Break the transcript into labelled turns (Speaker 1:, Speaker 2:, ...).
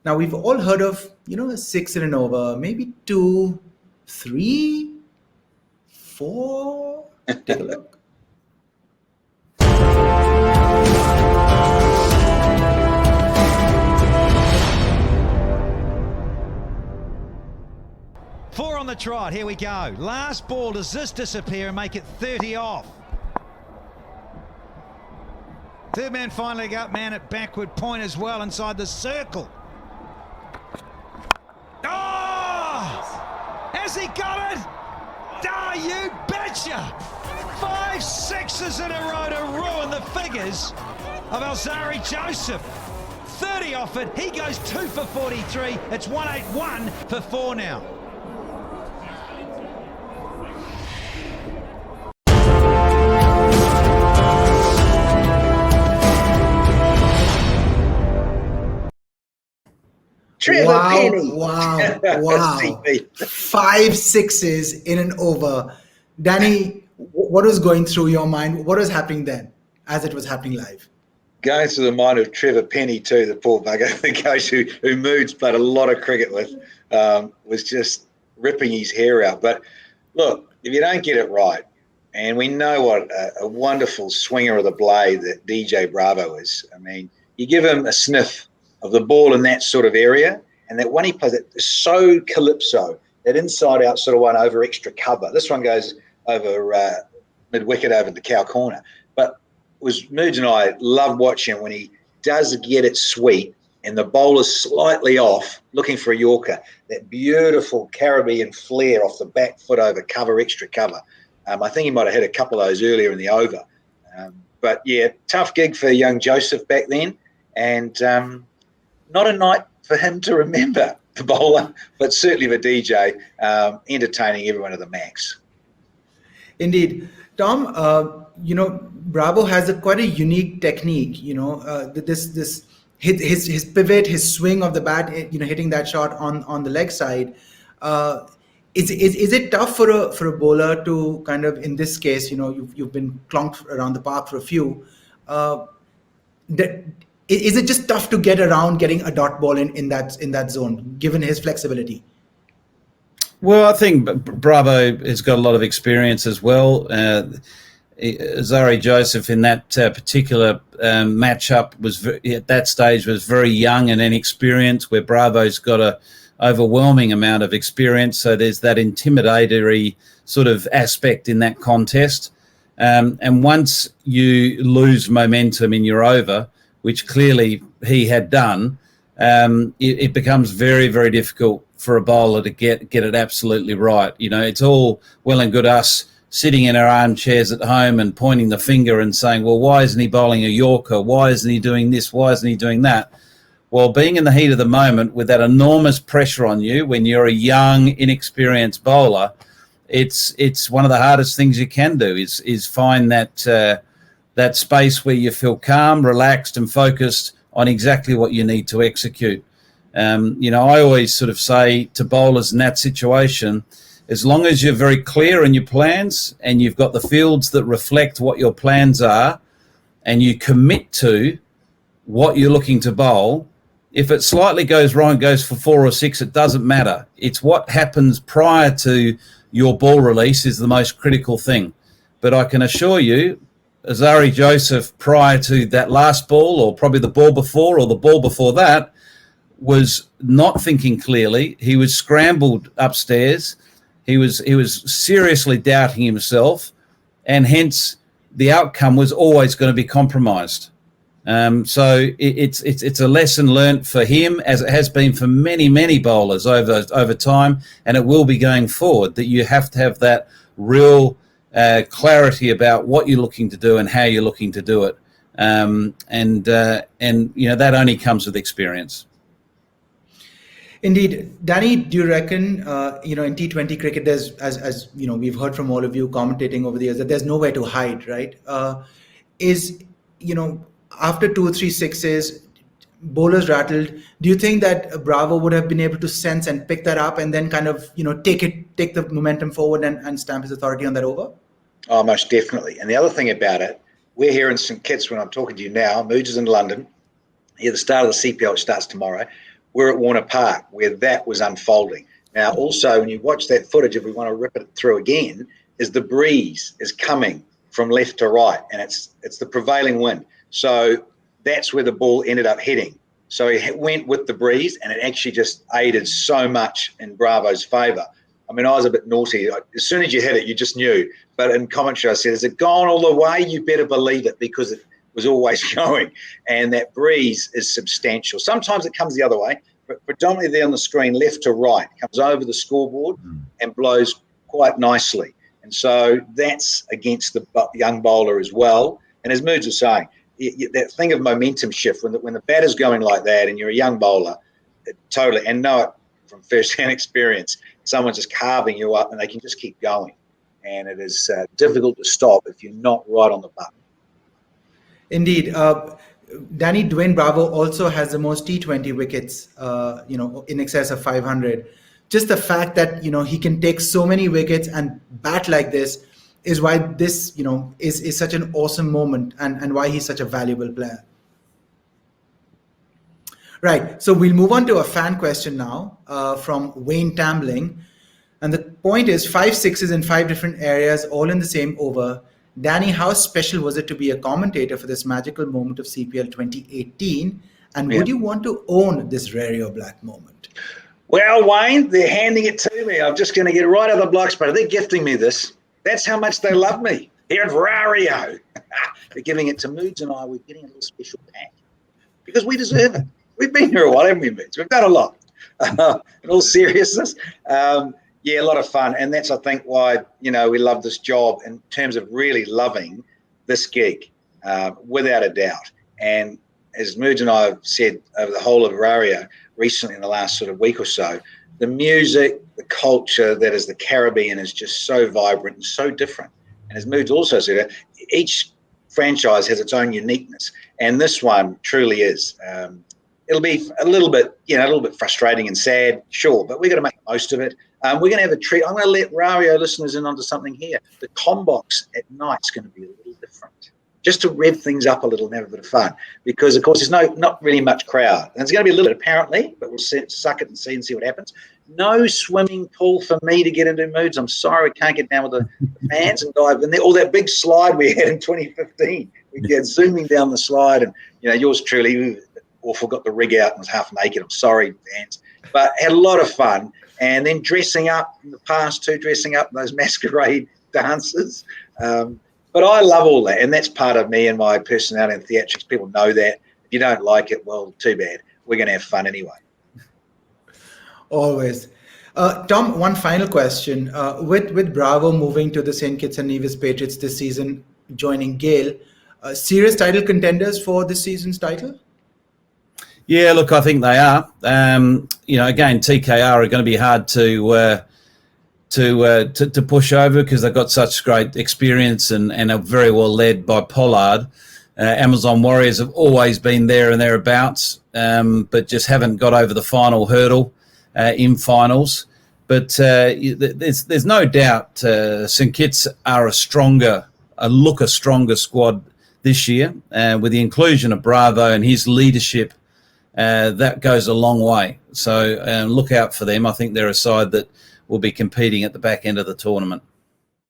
Speaker 1: Now we've all heard of, a 6 in an over, maybe 2, 3, 4. Take a look.
Speaker 2: Four on the trot, here we go. Last ball, does this disappear and make it 30 off? Third man finally got man at backward point as well inside the circle. Oh! Has he got it? Ah, you betcha! 5 sixes in a row to ruin the figures of Alzarri Joseph. 30 off it, he goes 2 for 43. It's 181 for 4 now.
Speaker 1: Wow. 5 sixes in an over. Danny, what was going through your mind? What was happening then as it was happening live?
Speaker 3: Going through the mind of Trevor Penny too, the poor bugger, the coach who Moods played a lot of cricket with, was just ripping his hair out. But look, if you don't get it right, and we know what a wonderful swinger of the blade that DJ Bravo is. I mean, you give him a sniff of the ball in that sort of area, and that one he plays it is so calypso, that inside-out sort of one over extra cover. This one goes over mid-wicket over the cow corner. But Moods and I love watching when he does get it sweet and the bowler's slightly off, looking for a Yorker, that beautiful Caribbean flare off the back foot over cover, extra cover. I think he might have hit a couple of those earlier in the over. But, yeah, tough gig for young Joseph back then, and not a night for him to remember, the bowler, but certainly the DJ, entertaining everyone to the max.
Speaker 1: Indeed. Tom, Bravo has quite a unique technique, this his pivot, his swing of the bat, hitting that shot on the leg side. Is it tough for a bowler to kind of, in this case, you've been clonked around the park for a few. Is it just tough to get around getting a dot ball in that zone, given his flexibility?
Speaker 4: Well, I think Bravo has got a lot of experience as well. Alzarri Joseph in that particular matchup at that stage was very young and inexperienced, where Bravo's got a overwhelming amount of experience. So there's that intimidatory sort of aspect in that contest. And once you lose momentum in your over, which clearly he had done, it becomes very, very difficult for a bowler to get it absolutely right. It's all well and good us sitting in our armchairs at home and pointing the finger and saying, well, why isn't he bowling a Yorker? Why isn't he doing this? Why isn't he doing that? Well, being in the heat of the moment with that enormous pressure on you when you're a young, inexperienced bowler, it's one of the hardest things you can do is find that space where you feel calm, relaxed and focused on exactly what you need to execute. I always sort of say to bowlers in that situation, as long as you're very clear in your plans and you've got the fields that reflect what your plans are and you commit to what you're looking to bowl, if it slightly goes wrong, goes for 4 or 6, it doesn't matter. It's what happens prior to your ball release is the most critical thing. But I can assure you, Alzarri Joseph, prior to that last ball, or probably the ball before or the ball before that, was not thinking clearly. He was scrambled upstairs. He was seriously doubting himself, and hence the outcome was always going to be compromised. So it's a lesson learnt for him, as it has been for many, many bowlers over time, and it will be going forward, that you have to have that real clarity about what you're looking to do and how you're looking to do it. And that only comes with experience.
Speaker 1: Indeed. Danny, do you reckon, in T20 cricket, there's, as we've heard from all of you commentating over the years, that there's nowhere to hide, right? After 2 or 3 sixes, bowlers rattled, do you think that Bravo would have been able to sense and pick that up and then kind of, take the momentum forward and stamp his authority on that over?
Speaker 3: Oh, most definitely. And the other thing about it, we're here in St Kitts when I'm talking to you now. Moods is in London. Here, the start of the CPL, which starts tomorrow. we're at Warner Park, where that was unfolding. Now, also, when you watch that footage, if we want to rip it through again, is the breeze is coming from left to right, and it's the prevailing wind. So that's where the ball ended up heading. So he went with the breeze, and it actually just aided so much in Bravo's favour. I mean, I was a bit naughty. As soon as you hit it, you just knew. But in commentary, I said, "Has it gone all the way? You better believe it, because it was always going." And that breeze is substantial. Sometimes it comes the other way, but predominantly there on the screen, left to right, comes over the scoreboard and blows quite nicely. And so that's against the young bowler as well. And as Moods was saying, that thing of momentum shift, when the batter's going like that and you're a young bowler, totally, and know it from first-hand experience, someone's just carving you up and they can just keep going. And it is difficult to stop if you're not right on the button.
Speaker 1: Indeed. Danny, Dwayne Bravo also has the most T20 wickets, in excess of 500. Just the fact that, he can take so many wickets and bat like this is why this, is such an awesome moment, and why he's such a valuable player. Right. So we'll move on to a fan question now from Wayne Tambling. And the point is 5 sixes in 5 different areas, all in the same over. Danny, how special was it to be a commentator for this magical moment of CPL 2018? And would you want to own this Rario Black moment?
Speaker 3: Well, Wayne, they're handing it to me. I'm just going to get right out of the blocks, but they're gifting me this. That's how much they love me here at Rario. They're giving it to Moods and I. We're getting a little special pack because we deserve it. We've been here a while, haven't we, Moods? We've done a lot. In all seriousness, yeah, a lot of fun. And that's, I think, why, we love this job in terms of really loving this gig, without a doubt. And as Moods and I have said over the whole of Rario recently in the last sort of week or so, the music, the culture that is the Caribbean is just so vibrant and so different. And as Moods also said, each franchise has its own uniqueness. And this one truly is. It'll be a little bit frustrating and sad, sure, but we're going to make the most of it. We're going to have a treat. I'm going to let Rario listeners in onto something here. The Combox at night's going to be a little different, just to rev things up a little and have a bit of fun. Because, of course, there's not really much crowd. And there's going to be a little bit, apparently, but we'll suck it and see what happens. No swimming pool for me to get into, Moods. I'm sorry, we can't get down with the fans and dive in there. All that big slide we had in 2015. We get zooming down the slide, and, yours truly, awful, got the rig out and was half naked. I'm sorry, fans. But had a lot of fun. And then dressing up in the past too, dressing up in those masquerade dances. But I love all that. And that's part of me and my personality and theatrics. People know that. If you don't like it, well, too bad. We're going to have fun anyway.
Speaker 1: Always. Tom, one final question. With Bravo moving to the St. Kitts and Nevis Patriots this season, joining Gale, serious title contenders for this season's title?
Speaker 4: Yeah, look, I think they are. Again, TKR are going to be hard to push over because they've got such great experience and are very well led by Pollard. Amazon Warriors have always been there and thereabouts, but just haven't got over the final hurdle in finals. But there's no doubt St. Kitts are a stronger squad this year with the inclusion of Bravo and his leadership. That goes a long way. So look out for them. I think they're a side that will be competing at the back end of the tournament.